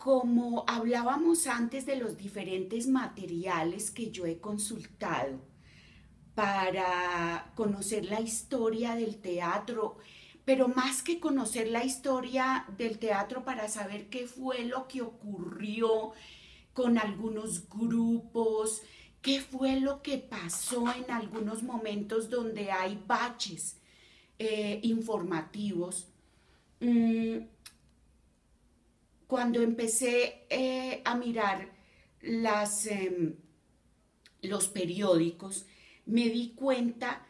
Como hablábamos antes de los diferentes materiales que yo he consultado para conocer la historia del teatro, pero más que conocer la historia del teatro para saber qué fue lo que ocurrió con algunos grupos, qué fue lo que pasó en algunos momentos donde hay baches informativos. Mm, Cuando empecé a mirar las, los periódicos, me di cuenta,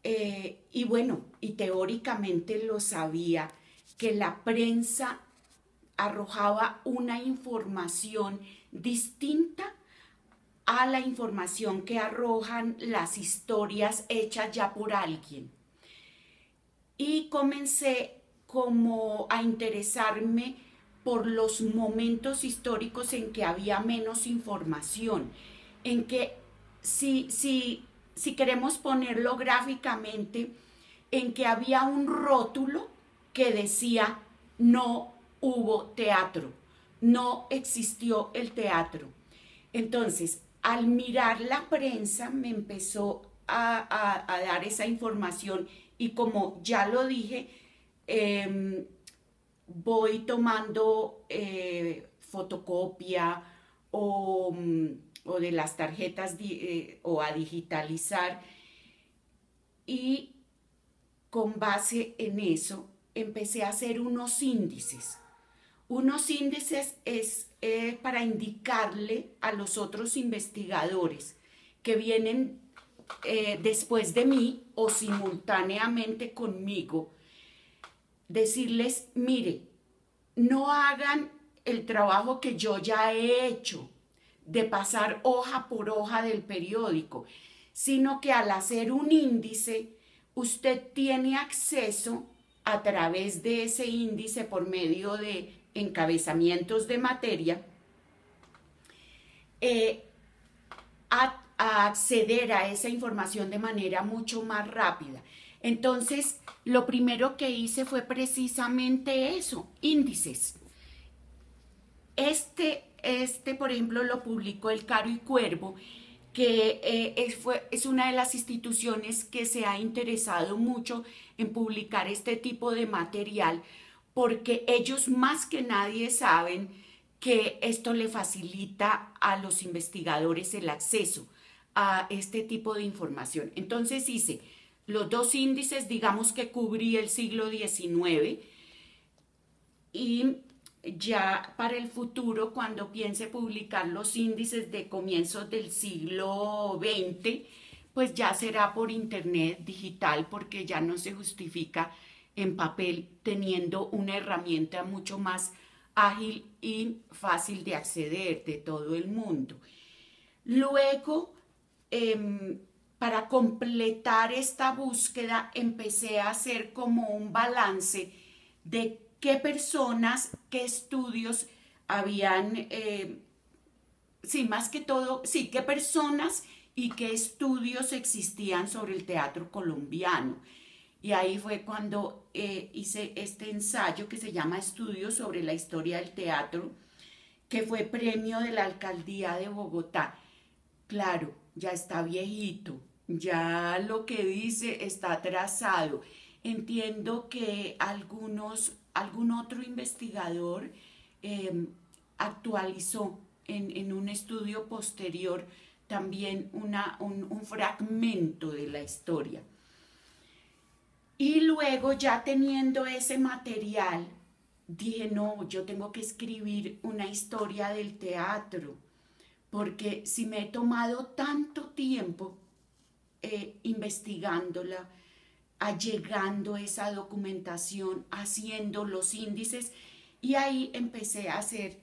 y bueno, y teóricamente lo sabía, que la prensa arrojaba una información distinta a la información que arrojan las historias hechas ya por alguien. Y comencé como a interesarme por los momentos históricos en que había menos información, en que si queremos ponerlo gráficamente, en que había un rótulo que decía no hubo teatro, no existió el teatro. Entonces, al mirar la prensa me empezó a dar esa información y como ya lo dije, eh, voy tomando fotocopia o, o, de las tarjetas o a digitalizar y con base en eso empecé a hacer unos índices es para indicarle a los otros investigadores que vienen después de mí o simultáneamente conmigo, decirles, mire, no hagan el trabajo que yo ya he hecho de pasar hoja por hoja del periódico, sino que al hacer un índice, usted tiene acceso a través de ese índice por medio de encabezamientos de materia, eh, a acceder a esa información de manera mucho más rápida. Entonces, lo primero que hice fue precisamente eso, índices. Por ejemplo, lo publicó el Caro y Cuervo, que es una de las instituciones que se ha interesado mucho en publicar este tipo de material, porque ellos más que nadie saben que esto le facilita a los investigadores el acceso a este tipo de información. Entonces hice los dos índices, digamos que cubrí el siglo XIX y ya para el futuro, cuando piense publicar los índices de comienzos del siglo XX, pues ya será por internet digital porque ya no se justifica en papel teniendo una herramienta mucho más ágil y fácil de acceder de todo el mundo. Luego, para completar esta búsqueda, empecé a hacer como un balance de qué personas, qué estudios habían, sí, más que todo, sí, qué personas y qué estudios existían sobre el teatro colombiano. Y ahí fue cuando hice este ensayo que se llama Estudios sobre la historia del teatro, que fue premio de la alcaldía de Bogotá. Claro, ya está viejito, ya lo que dice está atrasado. Entiendo que algún otro investigador eh, actualizó en un estudio posterior también un fragmento de la historia. Y luego ya teniendo ese material, dije, no, yo tengo que escribir una historia del teatro, porque si me he tomado tanto tiempo investigándola, allegando esa documentación, haciendo los índices, y ahí empecé a hacer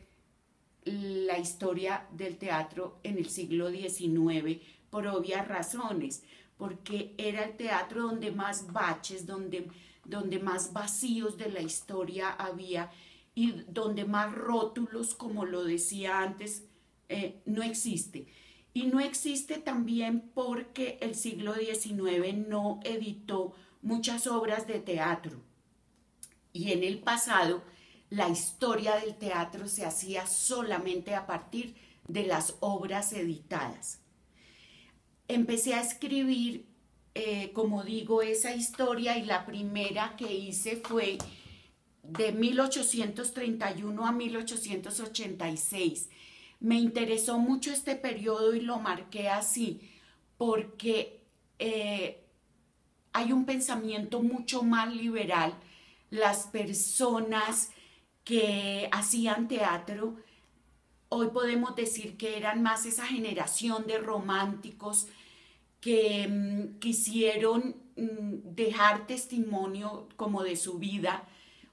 la historia del teatro en el siglo XIX por obvias razones, porque era el teatro donde más baches, donde más vacíos de la historia había y donde más rótulos, como lo decía antes, no existe. Y no existe también porque el siglo XIX no editó muchas obras de teatro. Y en el pasado la historia del teatro se hacía solamente a partir de las obras editadas. Empecé a escribir, como digo, esa historia, y la primera que hice fue de 1831 a 1886. Me interesó mucho este periodo y lo marqué así porque hay un pensamiento mucho más liberal. Las personas que hacían teatro, hoy podemos decir que eran más esa generación de románticos que quisieron dejar testimonio como de su vida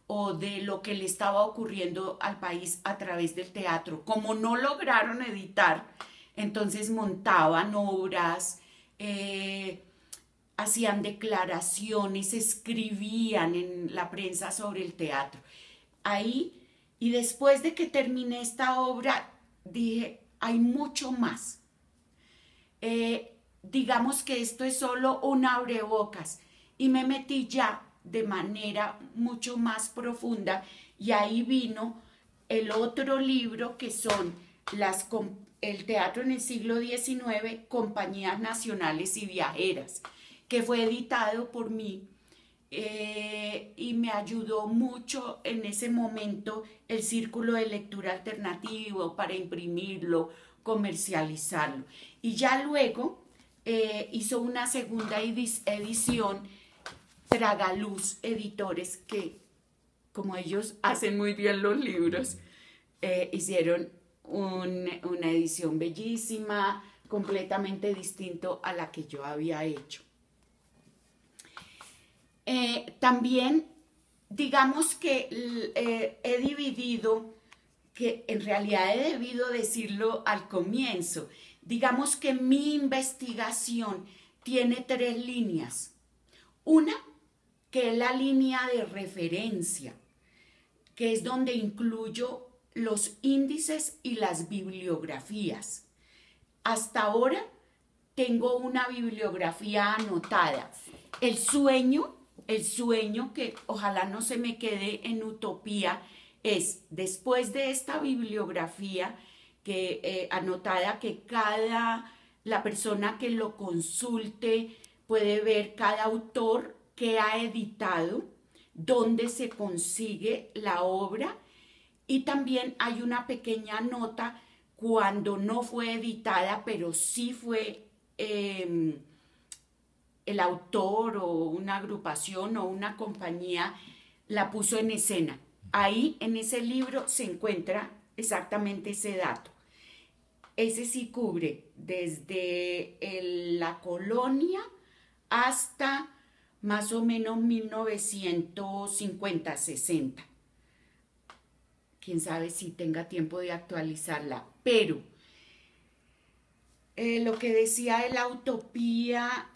o de lo que le estaba ocurriendo al país a través del teatro. Como no lograron editar, entonces montaban obras, hacían declaraciones, escribían en la prensa sobre el teatro. Ahí, y después de que terminé esta obra, dije, hay mucho más. Digamos que esto es solo un abrebocas, y me metí ya de manera mucho más profunda, y ahí vino el otro libro que son el teatro en el siglo XIX, Compañías Nacionales y Viajeras, que fue editado por mí, y me ayudó mucho en ese momento el Círculo de Lectura Alternativo para imprimirlo, comercializarlo. Y ya luego hizo una segunda edición, Tragaluz Editores, que como ellos hacen muy bien los libros, hicieron una edición bellísima, completamente distinto a la que yo había hecho. También, digamos que he dividido, que en realidad he debido decirlo al comienzo, digamos que mi investigación tiene 3 líneas. Una, que es la línea de referencia, que es donde incluyo los índices y las bibliografías. Hasta ahora tengo una bibliografía anotada. El sueño que ojalá no se me quede en utopía, es después de esta bibliografía anotada, que la persona que lo consulte puede ver cada autor que ha editado, dónde se consigue la obra, y también hay una pequeña nota cuando no fue editada, pero sí fue el autor o una agrupación o una compañía la puso en escena. Ahí en ese libro se encuentra exactamente ese dato. Ese sí cubre desde la colonia hasta más o menos 1950-60. Quién sabe si tenga tiempo de actualizarla, pero lo que decía de la utopía,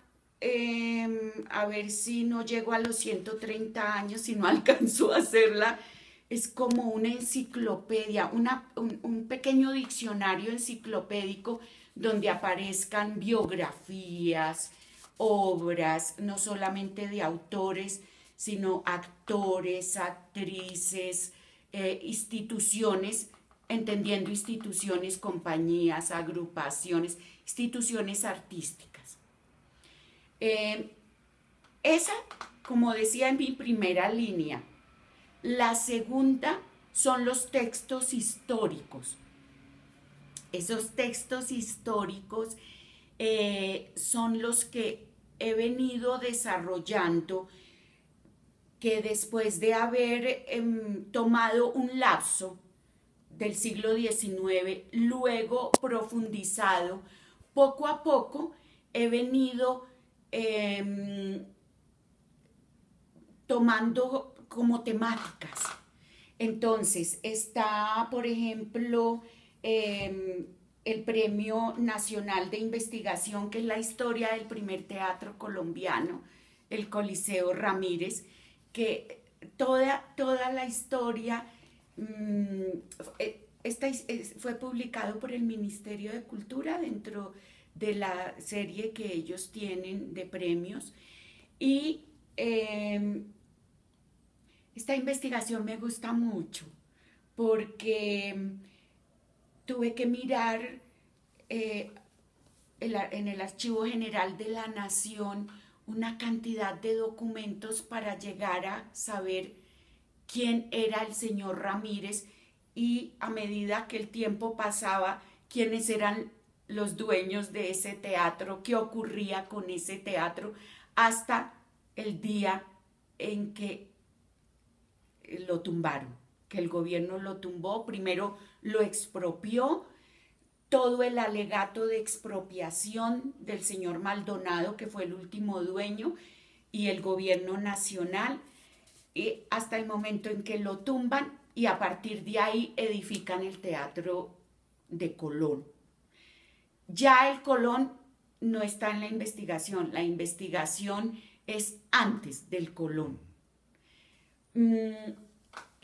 a ver si no llego a los 130 años, si no alcanzo a hacerla, es como una enciclopedia, un pequeño diccionario enciclopédico donde aparezcan biografías, obras, no solamente de autores, sino actores, actrices, instituciones, entendiendo instituciones, compañías, agrupaciones, instituciones artísticas. Esa, como decía, en mi primera línea. La segunda son los textos históricos. Esos textos históricos son los que he venido desarrollando, que después de haber tomado un lapso del siglo XIX, luego profundizado, poco a poco he venido tomando como temáticas. Entonces está, por ejemplo, el Premio Nacional de Investigación, que es la historia del primer teatro colombiano, el Coliseo Ramírez, que toda la historia fue publicado por el Ministerio de Cultura dentro de la serie que ellos tienen de premios. Y Esta investigación me gusta mucho porque tuve que mirar eh, en el Archivo General de la Nación una cantidad de documentos para llegar a saber quién era el señor Ramírez y a medida que el tiempo pasaba, quiénes eran los dueños de ese teatro, qué ocurría con ese teatro, hasta el día en que lo tumbaron, que el gobierno lo tumbó, primero lo expropió, todo el alegato de expropiación del señor Maldonado, que fue el último dueño, y el gobierno nacional, y hasta el momento en que lo tumban y a partir de ahí edifican el Teatro de Colón. Ya el Colón no está en la investigación es antes del Colón.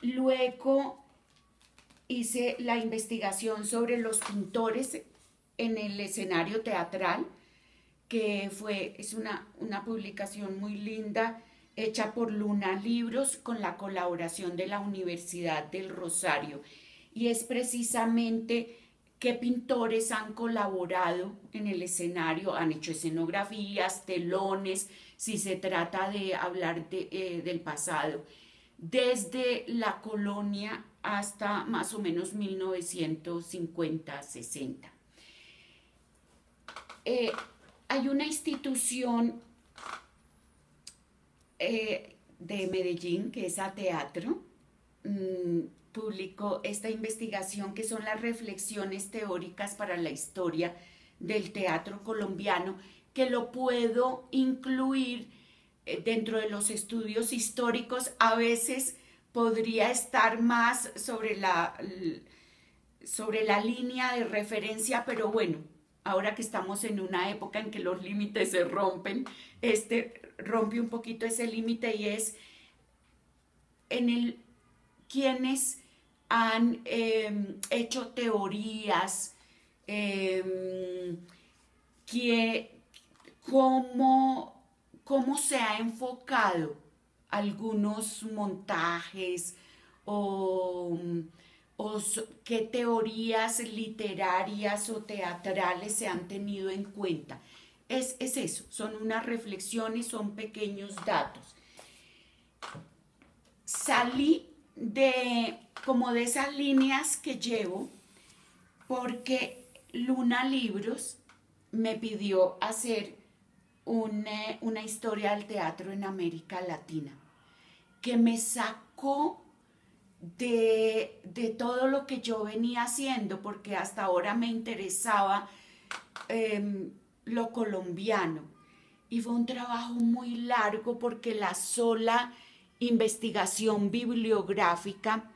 Luego hice la investigación sobre los pintores en el escenario teatral, que es una publicación muy linda, hecha por Luna Libros con la colaboración de la Universidad del Rosario. Y es precisamente qué pintores han colaborado en el escenario, han hecho escenografías, telones, si se trata de hablar del pasado, desde la colonia hasta más o menos 1950-60. Hay una institución de Medellín, que es Ateatro, publicó esta investigación que son las reflexiones teóricas para la historia del teatro colombiano, que lo puedo incluir dentro de los estudios históricos. A veces podría estar más sobre la línea de referencia, pero bueno, ahora que estamos en una época en que los límites se rompen, rompe un poquito ese límite y es quienes han hecho teorías, cómo se ha enfocado algunos montajes o qué teorías literarias o teatrales se han tenido en cuenta. Es eso, son unas reflexiones, son pequeños datos. Salí como de esas líneas que llevo porque Luna Libros me pidió hacer una historia del teatro en América Latina, que me sacó de todo lo que yo venía haciendo, porque hasta ahora me interesaba lo colombiano. Y fue un trabajo muy largo porque la sola investigación bibliográfica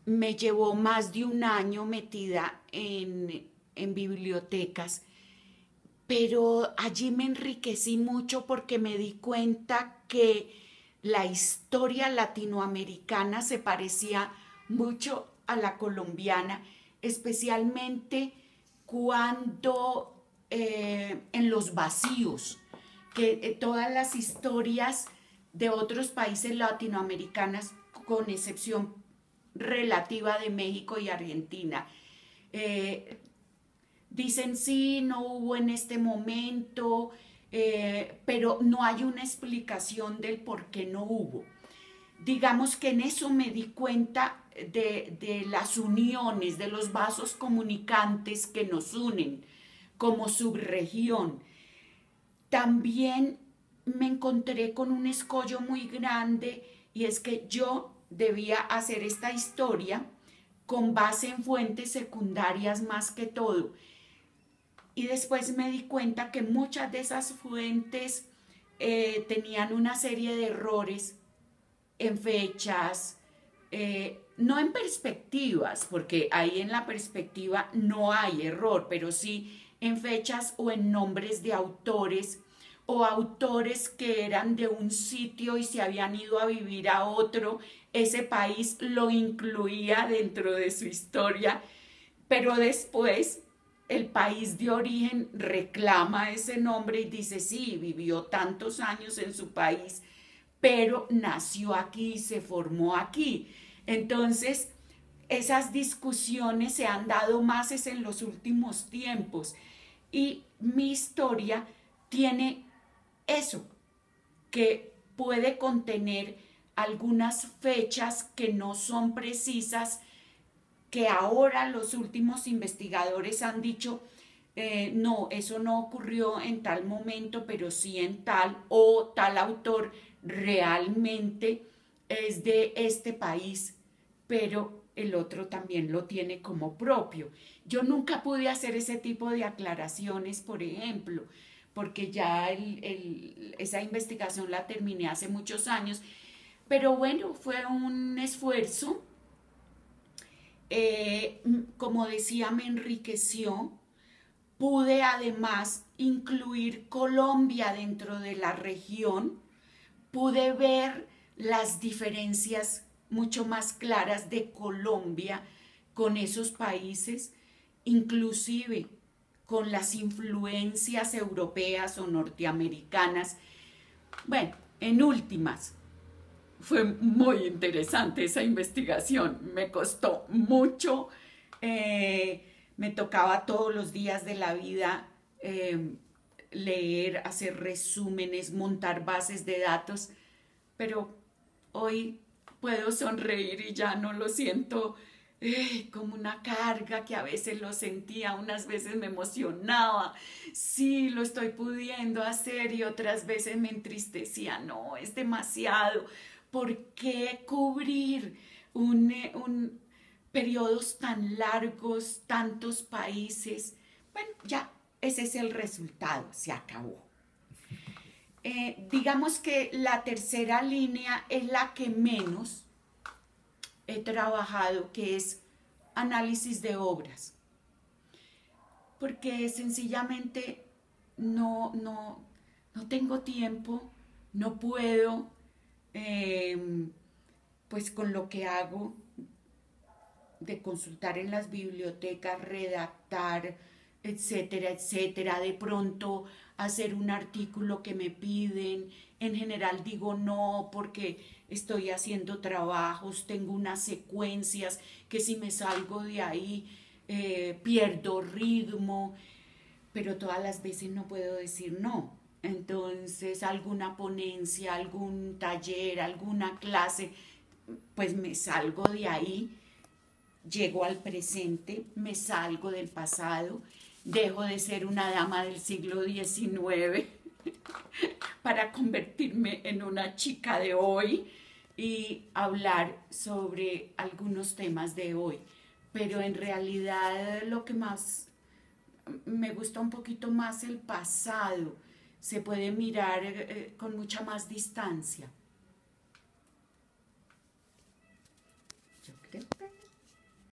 me llevó más de un año metida en bibliotecas, pero allí me enriquecí mucho porque me di cuenta que la historia latinoamericana se parecía mucho a la colombiana, especialmente cuando en los vacíos, que todas las historias de otros países latinoamericanos, con excepción relativa de México y Argentina, dicen sí, no hubo en este momento, pero no hay una explicación del por qué no hubo. Digamos que en eso me di cuenta de las uniones, de los vasos comunicantes que nos unen como subregión. También me encontré con un escollo muy grande y es que yo debía hacer esta historia con base en fuentes secundarias más que todo. Y después me di cuenta que muchas de esas fuentes tenían una serie de errores en fechas, no en perspectivas, porque ahí en la perspectiva no hay error, pero sí en fechas o en nombres de autores o autores que eran de un sitio y se habían ido a vivir a otro, ese país lo incluía dentro de su historia, pero después el país de origen reclama ese nombre y dice, sí, vivió tantos años en su país, pero nació aquí y se formó aquí. Entonces, esas discusiones se han dado más es en los últimos tiempos y mi historia tiene eso, que puede contener algunas fechas que no son precisas, que ahora los últimos investigadores han dicho, no, eso no ocurrió en tal momento, pero sí en tal, o tal autor realmente es de este país, pero el otro también lo tiene como propio. Yo nunca pude hacer ese tipo de aclaraciones, por ejemplo, porque ya esa investigación la terminé hace muchos años, pero bueno, fue un esfuerzo. Como decía, me enriqueció. Pude además incluir Colombia dentro de la región. Pude ver las diferencias mucho más claras de Colombia con esos países, inclusive con las influencias europeas o norteamericanas. Bueno, en últimas, fue muy interesante esa investigación, me costó mucho, me tocaba todos los días de la vida leer, hacer resúmenes, montar bases de datos, pero hoy puedo sonreír y ya no lo siento como una carga que a veces lo sentía, unas veces me emocionaba, sí, lo estoy pudiendo hacer y otras veces me entristecía, no, es demasiado, ¿por qué cubrir periodos tan largos, tantos países? Bueno, ya, ese es el resultado, se acabó. Digamos que la tercera línea es la que menos he trabajado, que es análisis de obras, porque sencillamente no tengo tiempo, no puedo, eh, pues con lo que hago de consultar en las bibliotecas, redactar, etcétera, etcétera, de pronto hacer un artículo que me piden, en general digo no porque estoy haciendo trabajos, tengo unas secuencias que si me salgo de ahí pierdo ritmo, pero todas las veces no puedo decir no. Entonces, alguna ponencia, algún taller, alguna clase, pues me salgo de ahí, llego al presente, me salgo del pasado, dejo de ser una dama del siglo XIX para convertirme en una chica de hoy y hablar sobre algunos temas de hoy. Pero en realidad lo que más me gusta un poquito más el pasado, se puede mirar con mucha más distancia. Yo creo.